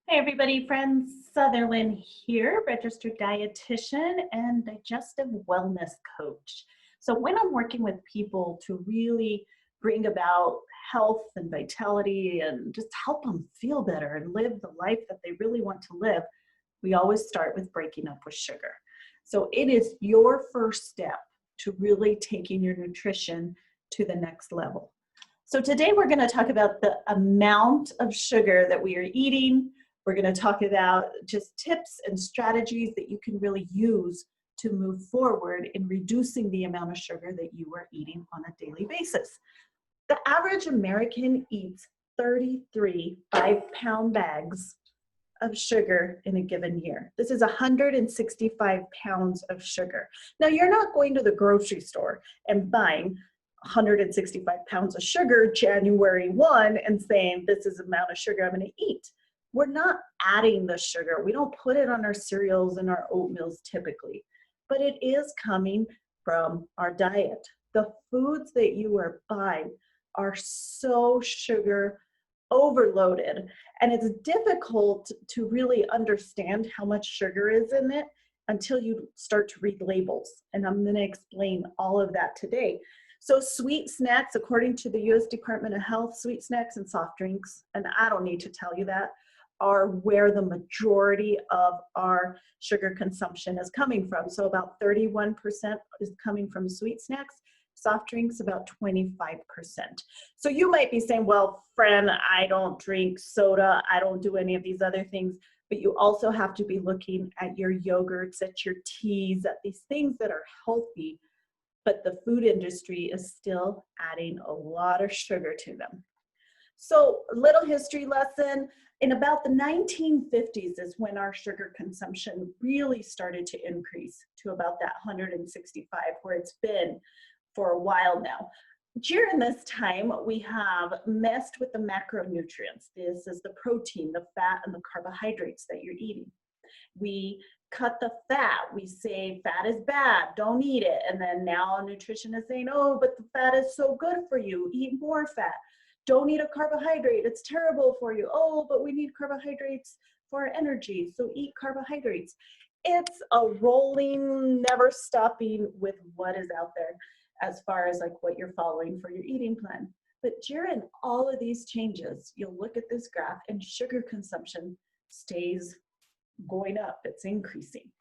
Hey everybody, Fran Sutherlin here, registered dietitian and digestive wellness coach. So when I'm working with people to really bring about health and vitality and just help them feel better and live the life that they really want to live, we always start with breaking up with sugar. So it is your first step to really taking your nutrition to the next level. So today we're going to talk about the amount of sugar that we are eating. We're going to talk about just tips and strategies that you can really use to move forward in reducing the amount of sugar that you are eating on a daily basis. The average American eats 33 5-pound bags of sugar in a given year. This is 165 pounds of sugar. Now, you're not going to the grocery store and buying 165 pounds of sugar January 1 and saying, this is the amount of sugar I'm going to eat. We're not adding the sugar. We don't put it on our cereals and our oatmeals typically, but it is coming from our diet. The foods that you are buying are so sugar overloaded, and it's difficult to really understand how much sugar is in it until you start to read labels. And I'm going to explain all of that today. So sweet snacks, according to the U.S. Department of Health, sweet snacks and soft drinks, and I don't need to tell you that, are where the majority of our sugar consumption is coming from. So about 31% is coming from sweet snacks, soft drinks about 25%. So you might be saying, well, Fran, I don't drink soda, I don't do any of these other things, but you also have to be looking at your yogurts, at your teas, at these things that are healthy, but the food industry is still adding a lot of sugar to them. So a little history lesson. In about the 1950s is when our sugar consumption really started to increase to about that 165, where it's been for a while now. During this time, we have messed with the macronutrients. This is the protein, the fat, and the carbohydrates that you're eating. We cut the fat. We say fat is bad, don't eat it. And then now a nutritionist is saying, oh, but the fat is so good for you, eat more fat. Don't eat a carbohydrate, it's terrible for you. Oh, but we need carbohydrates for our energy, so eat carbohydrates. It's a rolling, never stopping with what is out there as far as like what you're following for your eating plan. But during all of these changes, you'll look at this graph and sugar consumption stays going up, it's increasing.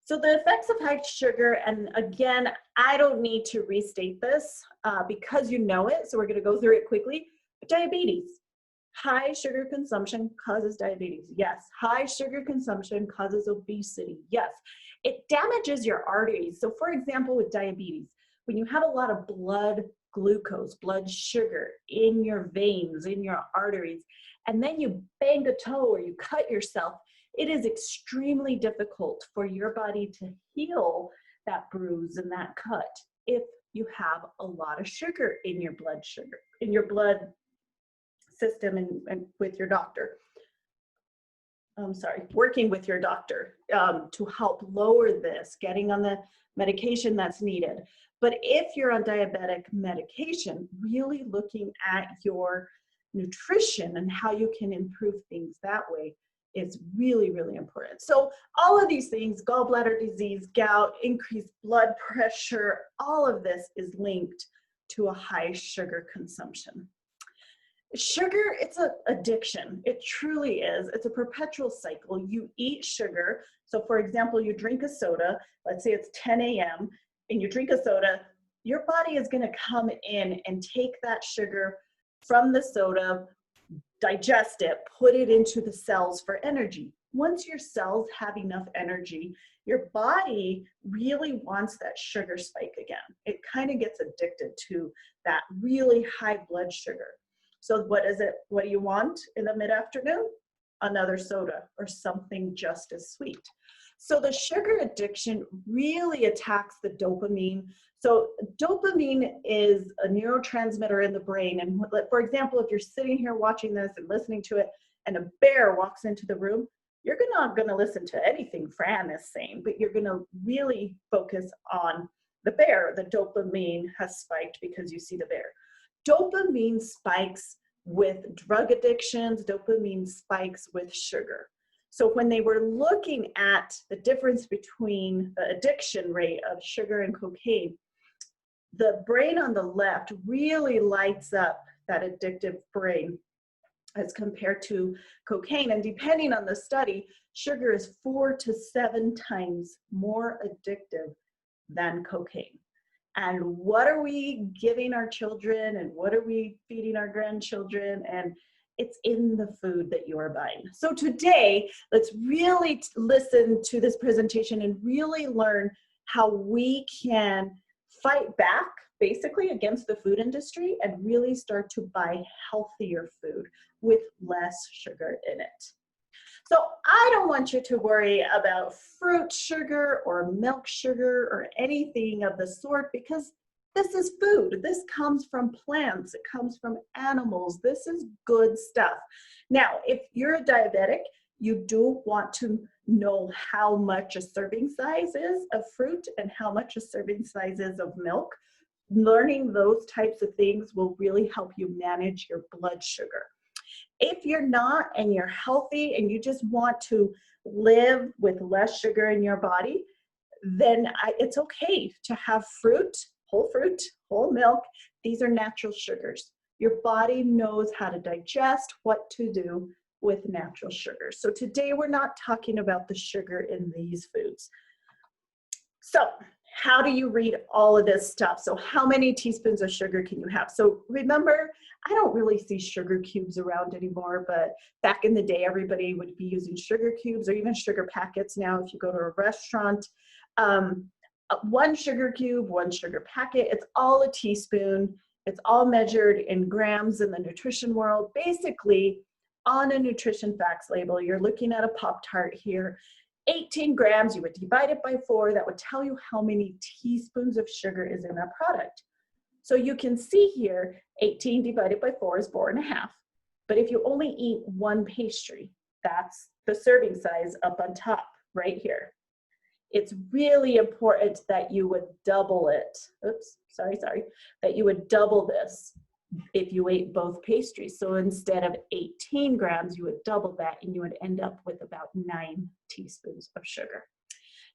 So the effects of high sugar, and again, I don't need to restate this because you know it, so we're going to go through it quickly. Diabetes. High sugar consumption causes diabetes. Yes. High sugar consumption causes obesity. Yes. It damages your arteries. So for example, with diabetes, when you have a lot of blood glucose, blood sugar in your veins, in your arteries, and then you bang a toe or you cut yourself, it is extremely difficult for your body to heal that bruise and that cut if you have a lot of sugar, in your blood system and with your doctor. Working with your doctor to help lower this, getting on the medication that's needed. But if you're on diabetic medication, really looking at your nutrition and how you can improve things that way is really, really important. So all of these things, gallbladder disease, gout, increased blood pressure, all of this is linked to a high sugar consumption. Sugar, it's an addiction. It truly is. It's a perpetual cycle. You eat sugar. So for example, you drink a soda, let's say it's 10 a.m. and you drink a soda, your body is going to come in and take that sugar from the soda, digest it, put it into the cells for energy. Once your cells have enough energy, your body really wants that sugar spike again. It kind of gets addicted to that really high blood sugar. So what is it? What do you want in the mid-afternoon? Another soda or something just as sweet. So the sugar addiction really attacks the dopamine. So dopamine is a neurotransmitter in the brain. And for example, if you're sitting here watching this and listening to it and a bear walks into the room, you're not going to listen to anything Fran is saying, but you're going to really focus on the bear. The dopamine has spiked because you see the bear. Dopamine spikes with drug addictions, dopamine spikes with sugar. So when they were looking at the difference between the addiction rate of sugar and cocaine, the brain on the left really lights up that addictive brain as compared to cocaine. And depending on the study, sugar is 4 to 7 times more addictive than cocaine. And what are we giving our children, and what are we feeding our grandchildren? And it's in the food that you are buying. So today, let's really listen to this presentation and really learn how we can fight back basically against the food industry and really start to buy healthier food with less sugar in it. So I don't want you to worry about fruit sugar or milk sugar or anything of the sort, because this is food. This comes from plants. It comes from animals. This is good stuff. Now, if you're a diabetic, you do want to know how much a serving size is of fruit and how much a serving size is of milk. Learning those types of things will really help you manage your blood sugar. If you're not and you're healthy and you just want to live with less sugar in your body, then it's okay to have fruit, whole milk. These are natural sugars. Your body knows how to digest, what to do with natural sugars. So today we're not talking about the sugar in these foods. So how do you read all of this stuff? So how many teaspoons of sugar can you have? So remember, I don't really see sugar cubes around anymore, but back in the day, everybody would be using sugar cubes or even sugar packets. Now, if you go to a restaurant, 1 sugar cube, 1 sugar packet, it's all a teaspoon. It's all measured in grams in the nutrition world. Basically, on a nutrition facts label, you're looking at a Pop-Tart here. 18 grams, you would divide it by 4, that would tell you how many teaspoons of sugar is in that product. So you can see here, 18 divided by 4 is 4.5. But if you only eat 1 pastry, that's the serving size up on top, right here. It's really important that you would double it. Oops, sorry, that you would double this if you ate both pastries. So instead of 18 grams, you would double that and you would end up with about 9 teaspoons of sugar.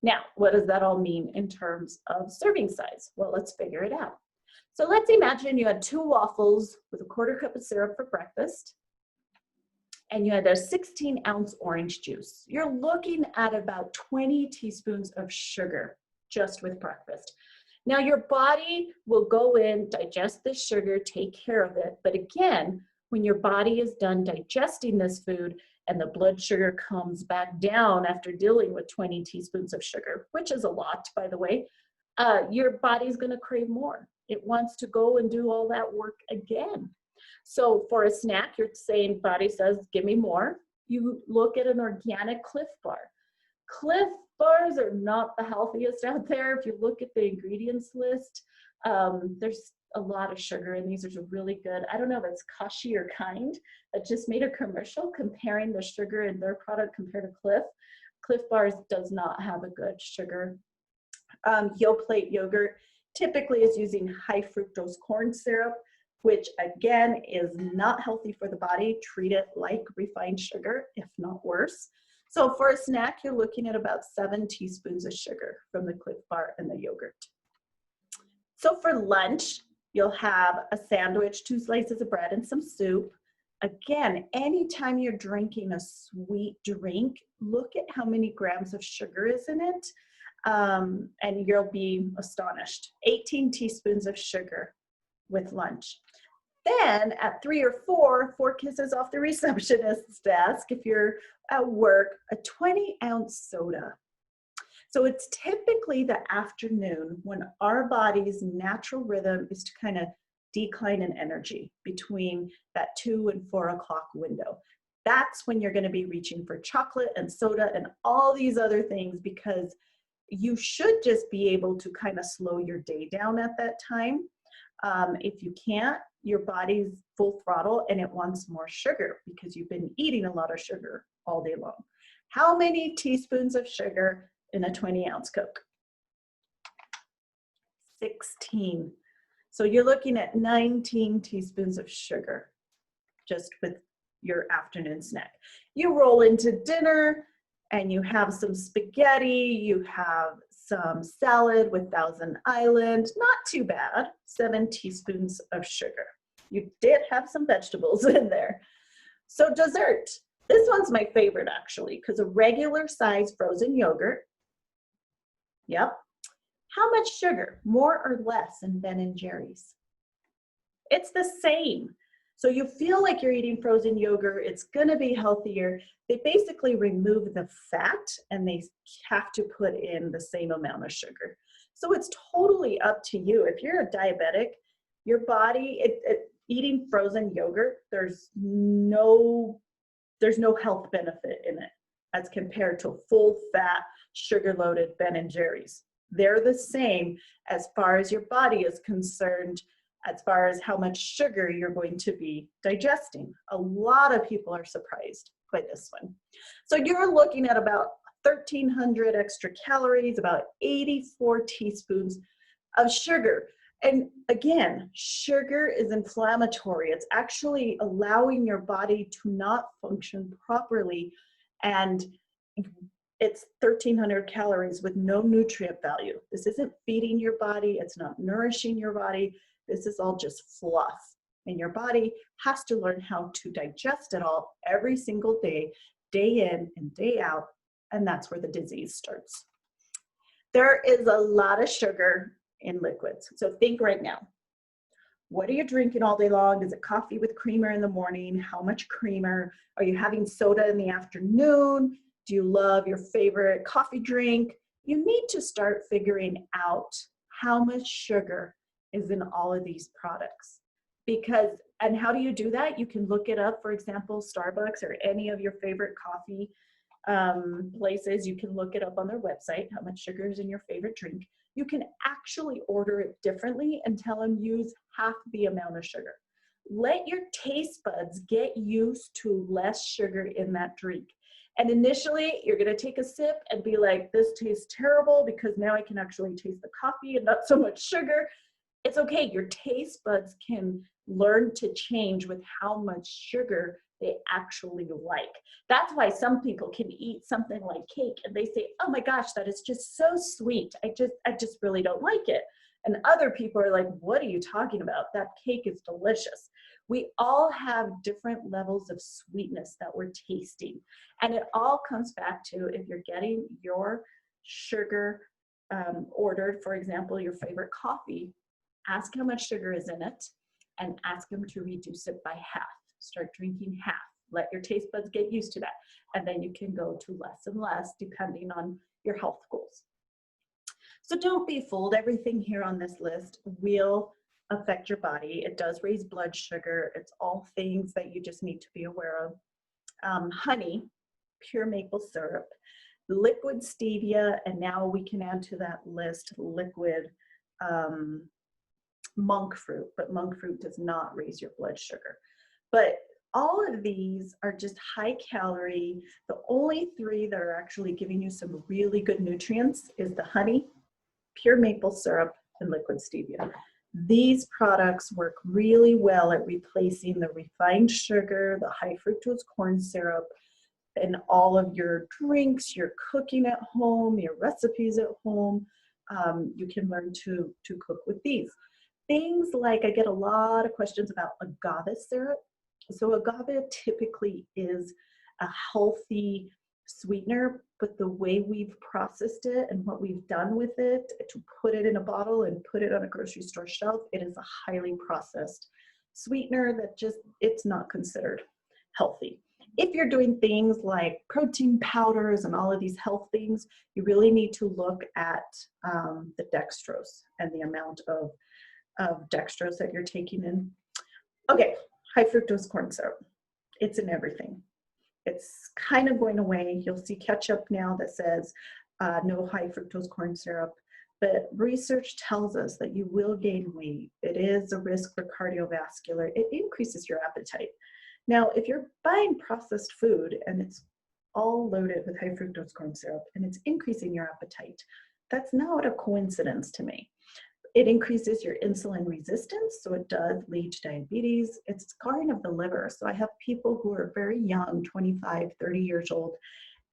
Now, what does that all mean in terms of serving size? Well, let's figure it out. So let's imagine you had 2 waffles with a 1/4 cup of syrup for breakfast, and you had a 16-ounce orange juice. You're looking at about 20 teaspoons of sugar just with breakfast. Now your body will go in, digest this sugar, take care of it. But again, when your body is done digesting this food and the blood sugar comes back down after dealing with 20 teaspoons of sugar, which is a lot, by the way, your body's gonna crave more. It wants to go and do all that work again. So for a snack, you're saying, body says, give me more. You look at an organic Cliff Bar. Cliff Bars are not the healthiest out there. If you look at the ingredients list, there's a lot of sugar in these. There's a really good, I don't know if it's Kashi or Kind, that just made a commercial comparing the sugar in their product compared to Cliff. Cliff Bars does not have a good sugar. Yoplait yogurt typically is using high fructose corn syrup, which again is not healthy for the body. Treat it like refined sugar, if not worse. So for a snack, you're looking at about 7 teaspoons of sugar from the Cliff Bar and the yogurt. So for lunch, you'll have a sandwich, 2 slices of bread, and some soup. Again, anytime you're drinking a sweet drink, look at how many grams of sugar is in it, and you'll be astonished. 18 teaspoons of sugar with lunch. Then at 3 or 4 kisses off the receptionist's desk, if you're at work, a 20-ounce soda. So it's typically the afternoon when our body's natural rhythm is to kind of decline in energy between that 2 and 4 o'clock window. That's when you're going to be reaching for chocolate and soda and all these other things, because you should just be able to kind of slow your day down at that time. If you can't, your body's full throttle and it wants more sugar because you've been eating a lot of sugar all day long. How many teaspoons of sugar in a 20-ounce Coke? 16. So you're looking at 19 teaspoons of sugar just with your afternoon snack. You roll into dinner and you have some spaghetti, you have some salad with Thousand Island, not too bad, 7 teaspoons of sugar. You did have some vegetables in there. So dessert, this one's my favorite actually, because a regular size frozen yogurt, yep. How much sugar, more or less in Ben & Jerry's? It's the same. So you feel like you're eating frozen yogurt, it's gonna be healthier. They basically remove the fat and they have to put in the same amount of sugar. So it's totally up to you. If you're a diabetic, your body, eating frozen yogurt, there's no health benefit in it as compared to full fat, sugar-loaded Ben & Jerry's. They're the same as far as your body is concerned, as far as how much sugar you're going to be digesting. A lot of people are surprised by this one. So you're looking at about 1,300 extra calories, about 84 teaspoons of sugar. And again, sugar is inflammatory. It's actually allowing your body to not function properly. And it's 1,300 calories with no nutrient value. This isn't feeding your body. It's not nourishing your body. This is all just fluff. And your body has to learn how to digest it all every single day, day in and day out. And that's where the disease starts. There is a lot of sugar in liquids. So think right now, what are you drinking all day long? Is it coffee with creamer in the morning? How much creamer? Are you having soda in the afternoon? Do you love your favorite coffee drink? You need to start figuring out how much sugar is in all of these products. And how do you do that? You can look it up, for example, Starbucks or any of your favorite coffee places. You can look it up on their website, how much sugar is in your favorite drink. You can actually order it differently and tell them use half the amount of sugar. Let your taste buds get used to less sugar in that drink. And initially, you're gonna take a sip and be like, this tastes terrible because now I can actually taste the coffee and not so much sugar. It's okay, your taste buds can learn to change with how much sugar they actually like. That's why some people can eat something like cake and they say, oh my gosh, that is just so sweet. I just really don't like it. And other people are like, what are you talking about? That cake is delicious. We all have different levels of sweetness that we're tasting. And it all comes back to if you're getting your sugar ordered, for example, your favorite coffee, ask how much sugar is in it and ask them to reduce it by half. Start drinking half. Let your taste buds get used to that. And then you can go to less and less depending on your health goals. So don't be fooled. Everything here on this list will affect your body. It does raise blood sugar. It's all things that you just need to be aware of. Honey, pure maple syrup, liquid stevia, and now we can add to that list liquid monk fruit, but monk fruit does not raise your blood sugar. But all of these are just high calorie. The only 3 that are actually giving you some really good nutrients is the honey, pure maple syrup, and liquid stevia. These products work really well at replacing the refined sugar, the high fructose corn syrup, and all of your drinks, your cooking at home, your recipes at home. You can learn to cook with these. Things like, I get a lot of questions about agave syrup. So agave typically is a healthy sweetener, but the way we've processed it and what we've done with it to put it in a bottle and put it on a grocery store shelf, it is a highly processed sweetener that just, it's not considered healthy. If you're doing things like protein powders and all of these health things, you really need to look at the dextrose and the amount of dextrose that you're taking in. Okay, high fructose corn syrup. It's in everything. It's kind of going away. You'll see ketchup now that says no high fructose corn syrup, but research tells us that you will gain weight. It is a risk for cardiovascular. It increases your appetite. Now, if you're buying processed food and it's all loaded with high fructose corn syrup and it's increasing your appetite, that's not a coincidence to me. it increases your insulin resistance, so it does lead to diabetes. It's scarring of the liver. So I have people who are very young, 25, 30 years old,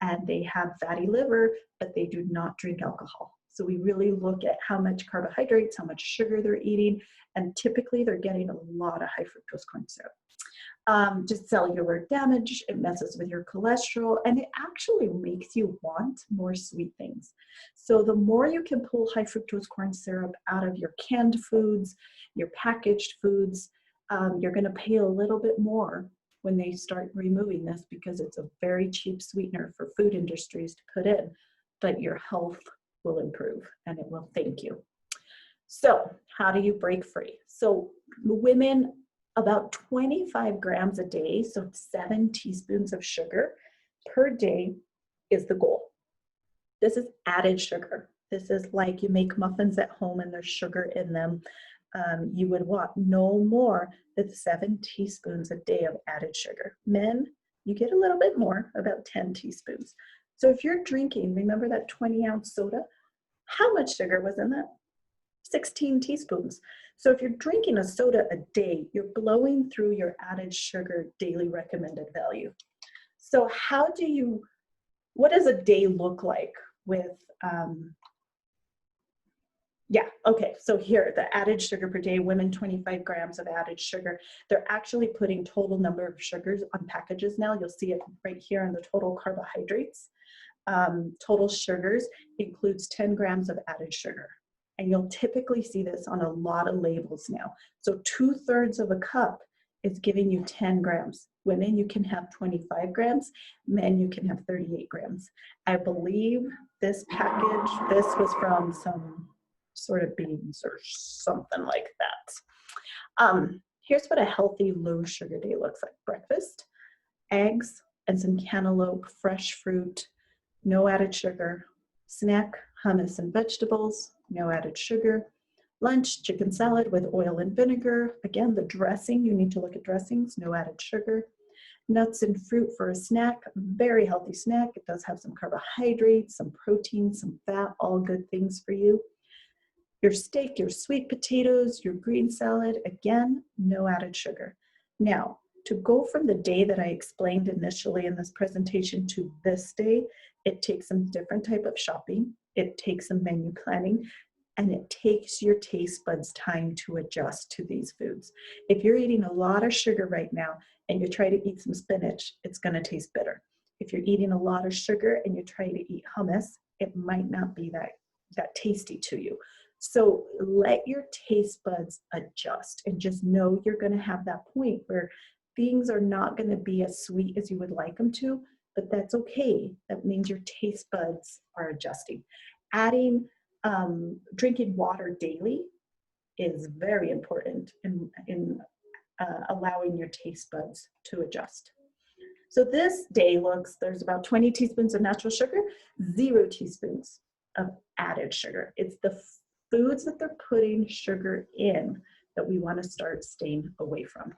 and they have fatty liver, but they do not drink alcohol. So we really look at how much carbohydrates, how much sugar they're eating, and typically they're getting a lot of high fructose corn syrup. Just cellular damage, it messes with your cholesterol, and it actually makes you want more sweet things. So the more you can pull high fructose corn syrup out of your canned foods, your packaged foods, you're gonna pay a little bit more when they start removing this, because it's a very cheap sweetener for food industries to put in, but your health will improve and it will thank you. So how do you break free? So women, about 25 grams a day, so 7 teaspoons of sugar per day is the goal. This is added sugar. This is like you make muffins at home and there's sugar in them. You would want no more than 7 teaspoons a day of added sugar. Men, you get a little bit more, about 10 teaspoons. So if you're drinking, remember that 20-ounce soda? How much sugar was in that? 16 teaspoons. So if you're drinking a soda a day, you're blowing through your added sugar daily recommended value. So what does a day look like with, so here, the added sugar per day, women 25 grams of added sugar. They're actually putting total number of sugars on packages now. You'll see it right here on the total carbohydrates. Total sugars includes 10 grams of added sugar. And you'll typically see this on a lot of labels now. So 2/3 of a cup is giving you 10 grams. Women, you can have 25 grams. Men, you can have 38 grams. I believe this package, this was from some sort of beans or something like that. Here's what a healthy low sugar day looks like. Breakfast, eggs and some cantaloupe, fresh fruit, no added sugar. Snack, hummus and vegetables, no added sugar. Lunch, chicken salad with oil and vinegar. Again, the dressing, you need to look at dressings, no added sugar. Nuts and fruit for a snack, very healthy snack. It does have some carbohydrates, some protein, some fat, all good things for you. Your steak, your sweet potatoes, your green salad, again, no added sugar. Now, to go from the day that I explained initially in this presentation to this day, it takes some different type of shopping, it takes some menu planning, and it takes your taste buds time to adjust to these foods. If you're eating a lot of sugar right now and you try to eat some spinach, it's gonna taste bitter. If you're eating a lot of sugar and you try to eat hummus, it might not be that tasty to you. So let your taste buds adjust and just know you're gonna have that point where things are not gonna be as sweet as you would like them to, but that's okay. That means your taste buds are adjusting. Drinking water daily is very important in allowing your taste buds to adjust. So this day there's about 20 teaspoons of natural sugar, 0 teaspoons of added sugar. It's the foods that they're putting sugar in that we want to start staying away from.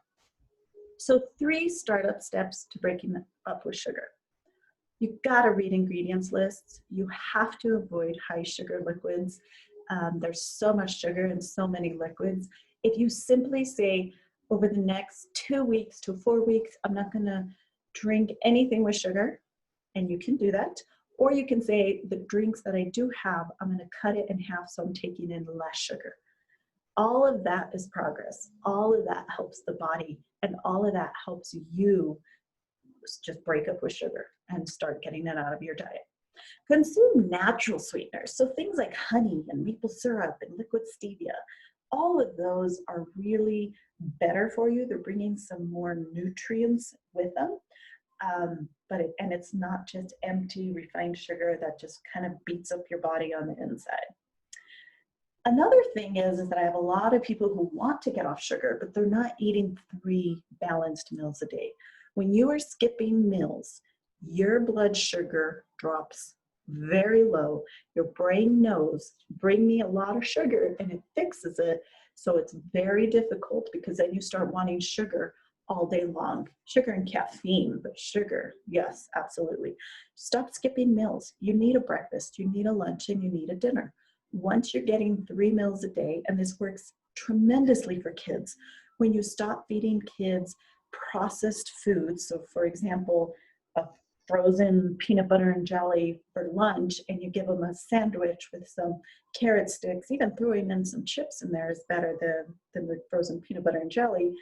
So 3 startup steps to breaking up with sugar. You've got to read ingredients lists. You have to avoid high sugar liquids. There's so much sugar in so many liquids. If you simply say, over the next 2 weeks to 4 weeks, I'm not going to drink anything with sugar, and you can do that. Or you can say, the drinks that I do have, I'm going to cut it in half so I'm taking in less sugar. All of that is progress. All of that helps the body, and all of that helps you just break up with sugar and start getting it out of your diet. Consume natural sweeteners, so things like honey and maple syrup and liquid stevia. All of those are really better for you. They're bringing some more nutrients with them. And it's not just empty refined sugar that just kind of beats up your body on the inside. Another thing is that I have a lot of people who want to get off sugar, but they're not eating 3 balanced meals a day. When you are skipping meals, your blood sugar drops very low. Your brain knows, bring me a lot of sugar, and it fixes it. So it's very difficult, because then you start wanting sugar all day long. Sugar and caffeine, but sugar, yes, absolutely. Stop skipping meals. You need a breakfast, you need a lunch, and you need a dinner. Once you're getting 3 meals a day, and this works tremendously for kids, when you stop feeding kids processed foods, so for example, a frozen peanut butter and jelly for lunch, and you give them a sandwich with some carrot sticks, even throwing in some chips in there is better than the frozen peanut butter and jelly.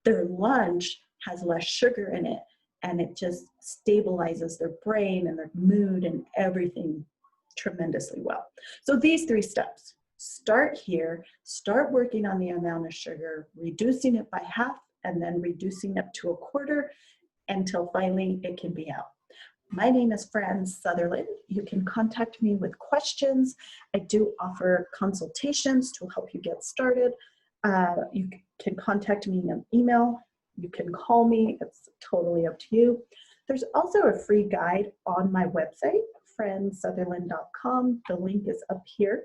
Their lunch has less sugar in it, and it just stabilizes their brain and their mood and everything tremendously well. So these 3 steps: start here, start working on the amount of sugar, reducing it by half, and then reducing it to a quarter until finally it can be out. My name is Fran Sutherlin. You can contact me with questions. I do offer consultations to help you get started. You can contact me in an email. You can call me. It's totally up to you. There's also a free guide on my website, fransutherlin.com. The link is up here.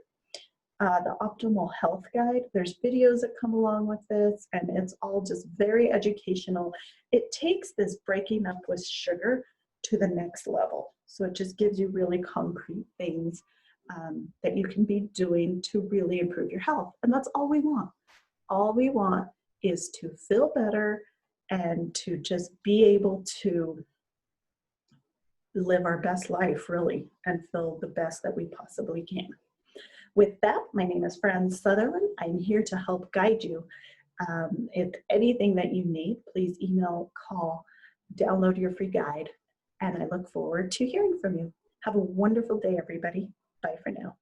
The Optimal Health Guide. There's videos that come along with this, and it's all just very educational. It takes this breaking up with sugar to the next level. So it just gives you really concrete things that you can be doing to really improve your health. And that's all we want. All we want is to feel better and to just be able to live our best life, really, and feel the best that we possibly can. With that, my name is Fran Sutherlin. I'm here to help guide you. If anything that you need, please email, call, download your free guide, and I look forward to hearing from you. Have a wonderful day, everybody. Bye for now.